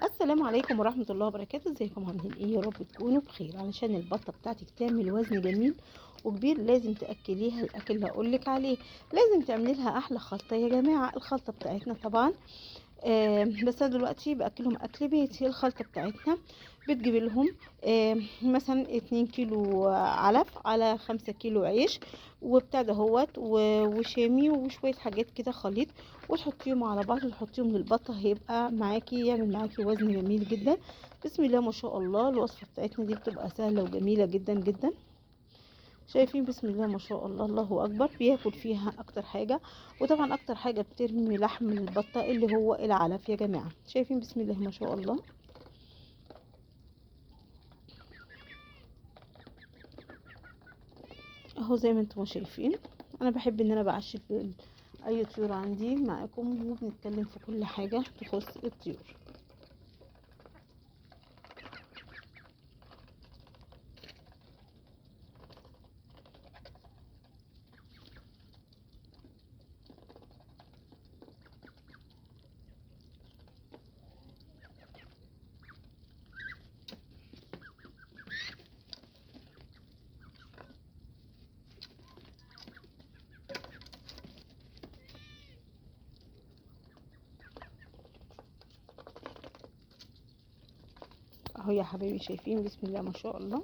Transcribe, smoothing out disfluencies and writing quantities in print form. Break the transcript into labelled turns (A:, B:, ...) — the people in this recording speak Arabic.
A: السلام عليكم ورحمة الله وبركاته. ازيكم عاملين ايه؟ يا رب تكونوا بخير. علشان البطة بتاعتك تعمل وزن جميل وكبير لازم تأكليها الأكل اللي هقولك عليه. لازم تعملي لها أحلى خلطة يا جماعة. الخلطة بتاعتنا طبعا بس انا دلوقتي باكلهم اكل بيتي. الخلطه بتاعتنا بتجيب لهم مثلا 2 كيلو علف على 5 كيلو عيش وبتاع دهوت وشامي وشويه حاجات كده خليط، وتحطيهم على بعض وتحطيهم للبطه، هيبقى معاكي يعمل معاكي وزن جميل جدا. بسم الله ما شاء الله. الوصفه بتاعتنا دي بتبقى سهله وجميله جدا جدا. شايفين؟ بسم الله ما شاء الله، الله اكبر. بياكل فيها اكتر حاجه، وطبعا اكتر حاجه بترمي لحم البطه اللي هو العلف يا جماعه. شايفين؟ بسم الله ما شاء الله. اهو زي ما انتم شايفين. انا بحب ان انا بعشر اي طيور عندي معاكم، وبنتكلم في كل حاجه تخص الطيور. اهو يا حبايبي، شايفين؟ بسم الله ما شاء الله.